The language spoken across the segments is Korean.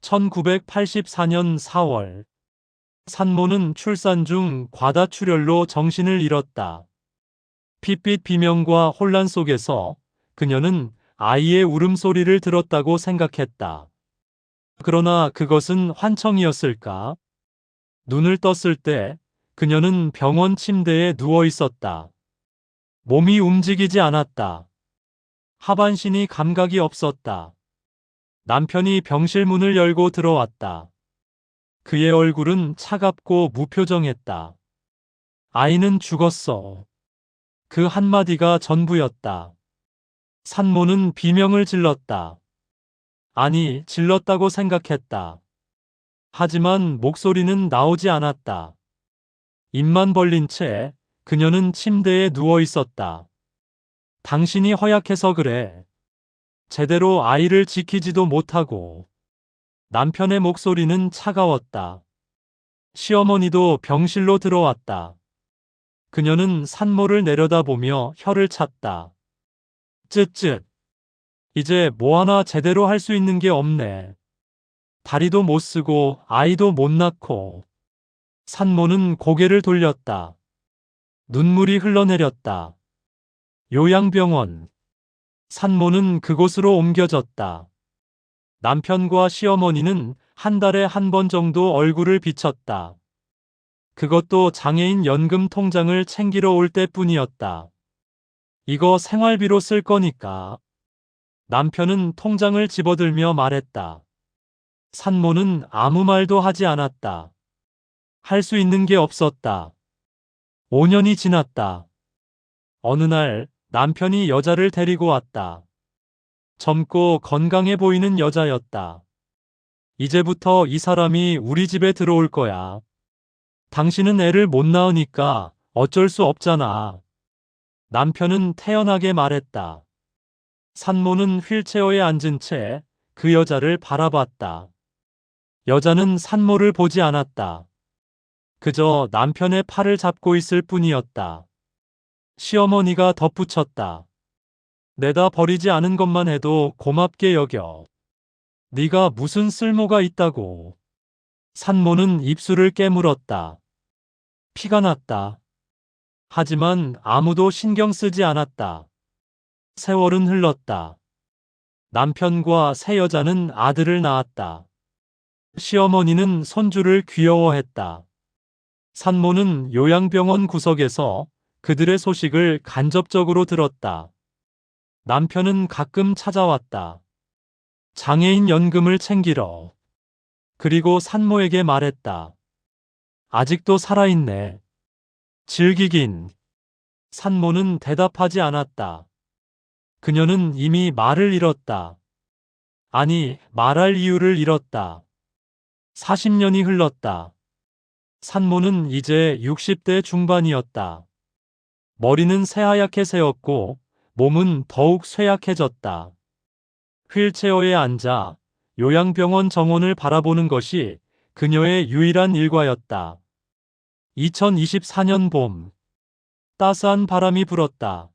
1984년 4월, 산모는 출산 중 과다출혈로 정신을 잃었다. 핏빛 비명과 혼란 속에서 그녀는 아이의 울음소리를 들었다고 생각했다. 그러나 그것은 환청이었을까? 눈을 떴을 때 그녀는 병원 침대에 누워 있었다. 몸이 움직이지 않았다. 하반신이 감각이 없었다. 남편이 병실 문을 열고 들어왔다. 그의 얼굴은 차갑고 무표정했다. 아이는 죽었어. 그 한마디가 전부였다. 산모는 비명을 질렀다. 아니, 질렀다고 생각했다. 하지만 목소리는 나오지 않았다. 입만 벌린 채 그녀는 침대에 누워 있었다. 당신이 허약해서 그래. 제대로 아이를 지키지도 못하고. 남편의 목소리는 차가웠다. 시어머니도 병실로 들어왔다. 그녀는 산모를 내려다보며 혀를 찼다. 쯧쯧. 이제 뭐 하나 제대로 할 수 있는 게 없네. 다리도 못 쓰고 아이도 못 낳고. 산모는 고개를 돌렸다. 눈물이 흘러내렸다. 요양병원. 산모는 그곳으로 옮겨졌다. 남편과 시어머니는 한 달에 한 번 정도 얼굴을 비쳤다. 그것도 장애인 연금 통장을 챙기러 올 때뿐이었다. 이거 생활비로 쓸 거니까. 남편은 통장을 집어들며 말했다. 산모는 아무 말도 하지 않았다. 할 수 있는 게 없었다. 5년이 지났다. 어느 날 남편이 여자를 데리고 왔다. 젊고 건강해 보이는 여자였다. 이제부터 이 사람이 우리 집에 들어올 거야. 당신은 애를 못 낳으니까 어쩔 수 없잖아. 남편은 태연하게 말했다. 산모는 휠체어에 앉은 채 그 여자를 바라봤다. 여자는 산모를 보지 않았다. 그저 남편의 팔을 잡고 있을 뿐이었다. 시어머니가 덧붙였다. 내다 버리지 않은 것만 해도 고맙게 여겨. 네가 무슨 쓸모가 있다고. 산모는 입술을 깨물었다. 피가 났다. 하지만 아무도 신경 쓰지 않았다. 세월은 흘렀다. 남편과 새 여자는 아들을 낳았다. 시어머니는 손주를 귀여워했다. 산모는 요양병원 구석에서 그들의 소식을 간접적으로 들었다. 남편은 가끔 찾아왔다. 장애인 연금을 챙기러. 그리고 산모에게 말했다. 아직도 살아있네. 즐기긴. 산모는 대답하지 않았다. 그녀는 이미 말을 잃었다. 아니, 말할 이유를 잃었다. 40년이 흘렀다. 산모는 이제 60대 중반이었다. 머리는 새하얗게 새었고 몸은 더욱 쇠약해졌다. 휠체어에 앉아 요양병원 정원을 바라보는 것이 그녀의 유일한 일과였다. 2024년 봄. 따스한 바람이 불었다.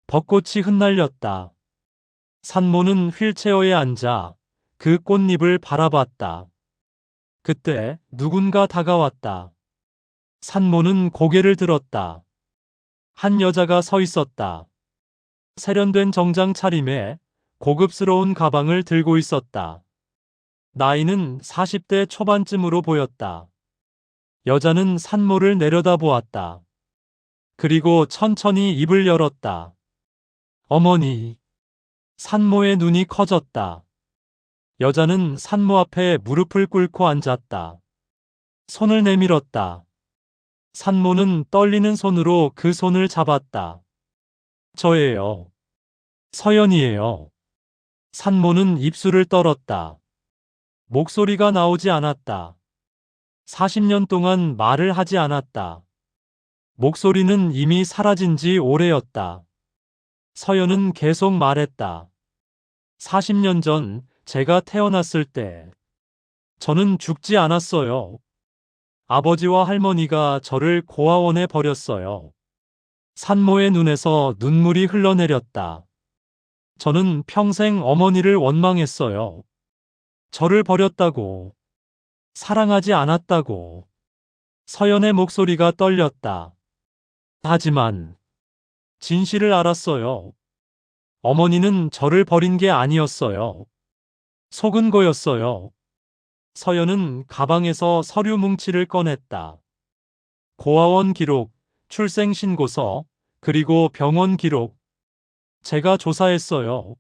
벚꽃이 흩날렸다. 산모는 휠체어에 앉아 그 꽃잎을 바라봤다. 그때 누군가 다가왔다. 산모는 고개를 들었다. 한 여자가 서 있었다. 세련된 정장 차림에 고급스러운 가방을 들고 있었다. 나이는 40대 초반쯤으로 보였다. 여자는 산모를 내려다보았다. 그리고 천천히 입을 열었다. 어머니. 산모의 눈이 커졌다. 여자는 산모 앞에 무릎을 꿇고 앉았다. 손을 내밀었다. 산모는 떨리는 손으로 그 손을 잡았다. 저예요. 서연이에요. 산모는 입술을 떨었다. 목소리가 나오지 않았다. 40년 동안 말을 하지 않았다. 목소리는 이미 사라진 지 오래였다. 서연은 계속 말했다. 40년 전 제가 태어났을 때 저는 죽지 않았어요. 아버지와 할머니가 저를 고아원에 버렸어요. 산모의 눈에서 눈물이 흘러내렸다. 저는 평생 어머니를 원망했어요. 저를 버렸다고. 사랑하지 않았다고. 서연의 목소리가 떨렸다. 하지만 진실을 알았어요. 어머니는 저를 버린 게 아니었어요. 속은 거였어요. 서연은 가방에서 서류 뭉치를 꺼냈다. 고아원 기록, 출생신고서, 그리고 병원 기록. 제가 조사했어요.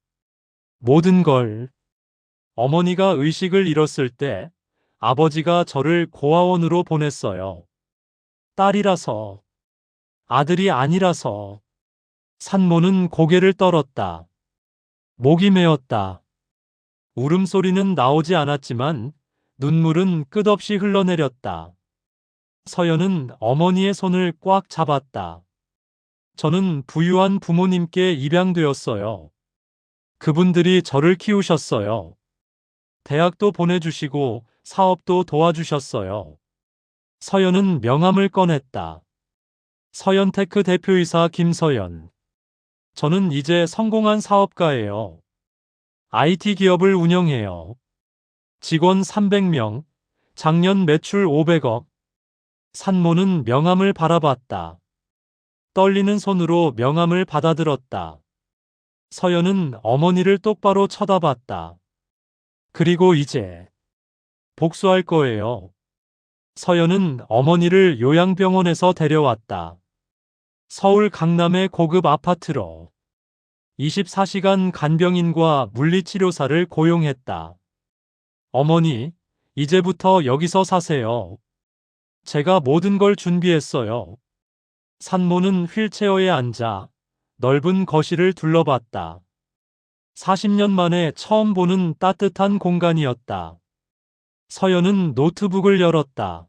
모든 걸. 어머니가 의식을 잃었을 때 아버지가 저를 고아원으로 보냈어요. 딸이라서, 아들이 아니라서. 산모는 고개를 떨었다. 목이 메었다. 울음소리는 나오지 않았지만 눈물은 끝없이 흘러내렸다. 서연은 어머니의 손을 꽉 잡았다. 저는 부유한 부모님께 입양되었어요. 그분들이 저를 키우셨어요. 대학도 보내주시고 사업도 도와주셨어요. 서연은 명함을 꺼냈다. 서연테크 대표이사 김서연. 저는 이제 성공한 사업가예요. IT 기업을 운영해요. 직원 300명, 작년 매출 500억. 산모는 명함을 바라봤다. 떨리는 손으로 명함을 받아들었다. 서연은 어머니를 똑바로 쳐다봤다. 그리고 이제 복수할 거예요. 서연은 어머니를 요양병원에서 데려왔다. 서울 강남의 고급 아파트로 24시간 간병인과 물리치료사를 고용했다. 어머니, 이제부터 여기서 사세요. 제가 모든 걸 준비했어요. 산모는 휠체어에 앉아 넓은 거실을 둘러봤다. 40년 만에 처음 보는 따뜻한 공간이었다. 서연은 노트북을 열었다.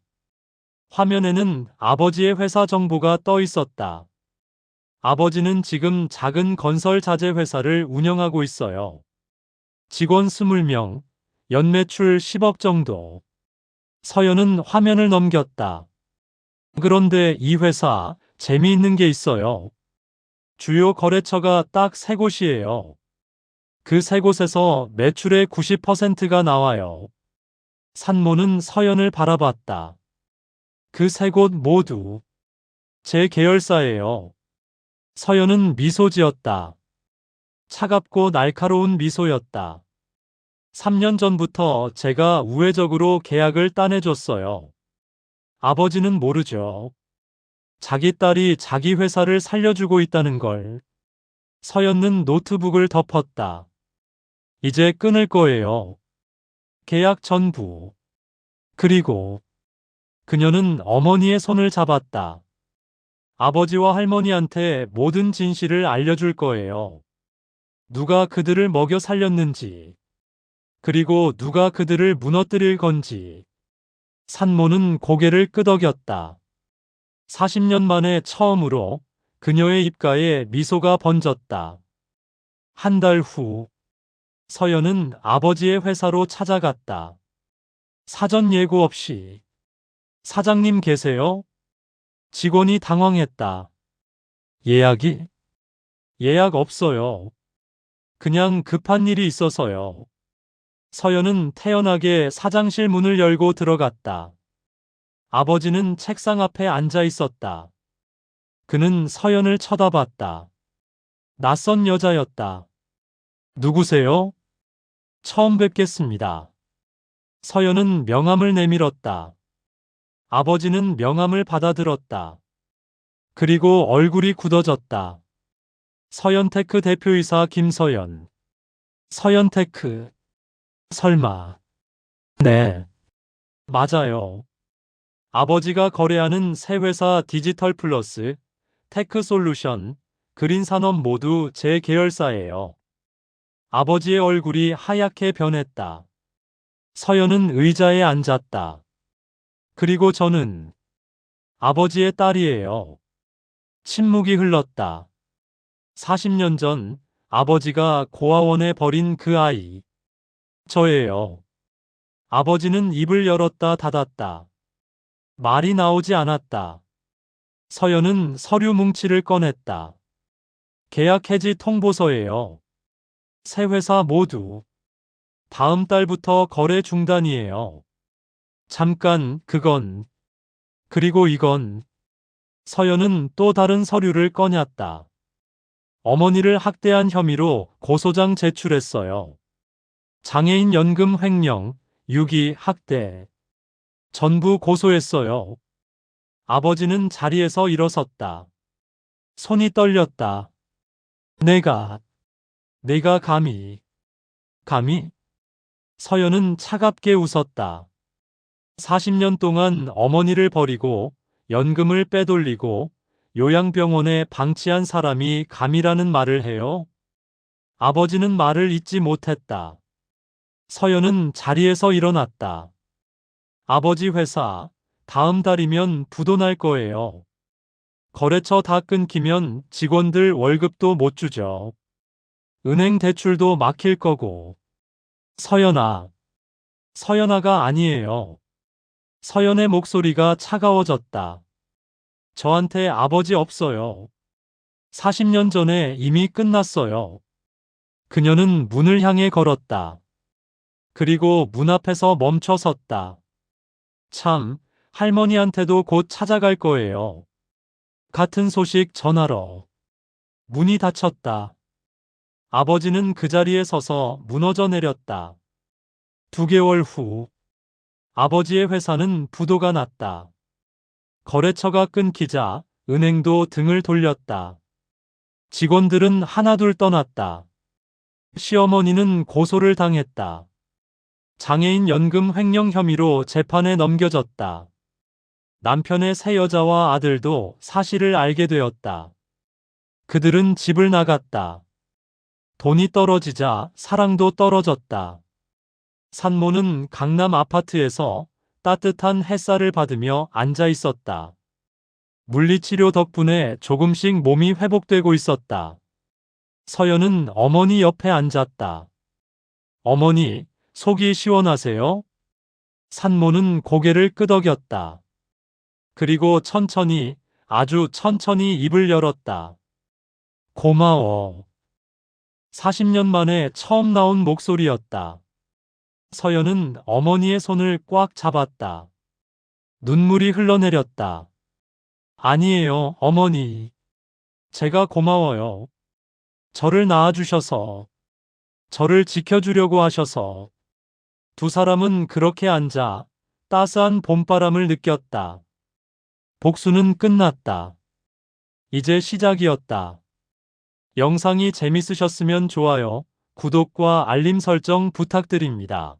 화면에는 아버지의 회사 정보가 떠 있었다. 아버지는 지금 작은 건설 자재 회사를 운영하고 있어요. 직원 20명, 연매출 10억 정도. 서연은 화면을 넘겼다. 그런데 이 회사 재미있는 게 있어요. 주요 거래처가 딱 3곳이에요. 그 3곳에서 매출의 90%가 나와요. 산모는 서연을 바라봤다. 그 3곳 모두 제 계열사예요. 서연은 미소 지었다. 차갑고 날카로운 미소였다. 3년 전부터 제가 우회적으로 계약을 따내줬어요. 아버지는 모르죠. 자기 딸이 자기 회사를 살려주고 있다는 걸. 서연은 노트북을 덮었다. 이제 끊을 거예요. 계약 전부. 그리고 그녀는 어머니의 손을 잡았다. 아버지와 할머니한테 모든 진실을 알려줄 거예요. 누가 그들을 먹여 살렸는지, 그리고 누가 그들을 무너뜨릴 건지. 산모는 고개를 끄덕였다. 40년 만에 처음으로 그녀의 입가에 미소가 번졌다. 한 달 후, 서연은 아버지의 회사로 찾아갔다. 사전 예고 없이. 사장님 계세요? 직원이 당황했다. 예약이? 예약 없어요. 그냥 급한 일이 있어서요. 서연은 태연하게 사장실 문을 열고 들어갔다. 아버지는 책상 앞에 앉아 있었다. 그는 서연을 쳐다봤다. 낯선 여자였다. 누구세요? 처음 뵙겠습니다. 서연은 명함을 내밀었다. 아버지는 명함을 받아들었다. 그리고 얼굴이 굳어졌다. 서연테크 대표이사 김서연. 서연테크. 설마. 네. 맞아요. 아버지가 거래하는 새 회사 디지털 플러스, 테크솔루션, 그린산업 모두 제 계열사예요. 아버지의 얼굴이 하얗게 변했다. 서연은 의자에 앉았다. 그리고 저는 아버지의 딸이에요. 침묵이 흘렀다. 40년 전 아버지가 고아원에 버린 그 아이. 저예요. 아버지는 입을 열었다 닫았다. 말이 나오지 않았다. 서연은 서류 뭉치를 꺼냈다. 계약 해지 통보서예요. 새 회사 모두 다음 달부터 거래 중단이에요. 잠깐, 그리고 이건. 서연은 또 다른 서류를 꺼냈다. 어머니를 학대한 혐의로 고소장 제출했어요. 장애인 연금 횡령, 유기, 학대. 전부 고소했어요. 아버지는 자리에서 일어섰다. 손이 떨렸다. 내가 감히? 서연은 차갑게 웃었다. 40년 동안 어머니를 버리고 연금을 빼돌리고 요양병원에 방치한 사람이 감이라는 말을 해요? 아버지는 말을 잇지 못했다. 서연은 자리에서 일어났다. 아버지 회사, 다음 달이면 부도 날 거예요. 거래처 다 끊기면 직원들 월급도 못 주죠. 은행 대출도 막힐 거고. 서연아가 아니에요. 서연의 목소리가 차가워졌다. 저한테 아버지 없어요. 40년 전에 이미 끝났어요. 그녀는 문을 향해 걸었다. 그리고 문 앞에서 멈춰 섰다. 참, 할머니한테도 곧 찾아갈 거예요. 같은 소식 전하러. 문이 닫혔다. 아버지는 그 자리에 서서 무너져 내렸다. 2개월 후, 아버지의 회사는 부도가 났다. 거래처가 끊기자 은행도 등을 돌렸다. 직원들은 하나둘 떠났다. 시어머니는 고소를 당했다. 장애인 연금 횡령 혐의로 재판에 넘겨졌다. 남편의 새 여자와 아들도 사실을 알게 되었다. 그들은 집을 나갔다. 돈이 떨어지자 사랑도 떨어졌다. 산모는 강남 아파트에서 따뜻한 햇살을 받으며 앉아 있었다. 물리치료 덕분에 조금씩 몸이 회복되고 있었다. 서연은 어머니 옆에 앉았다. 어머니, 속이 시원하세요? 산모는 고개를 끄덕였다. 그리고 천천히, 아주 천천히 입을 열었다. 고마워. 40년 만에 처음 나온 목소리였다. 서연은 어머니의 손을 꽉 잡았다. 눈물이 흘러내렸다. 아니에요, 어머니. 제가 고마워요. 저를 낳아주셔서, 저를 지켜주려고 하셔서. 두 사람은 그렇게 앉아 따스한 봄바람을 느꼈다. 복수는 끝났다. 이제 시작이었다. 영상이 재밌으셨으면 좋아요, 구독과 알림 설정 부탁드립니다.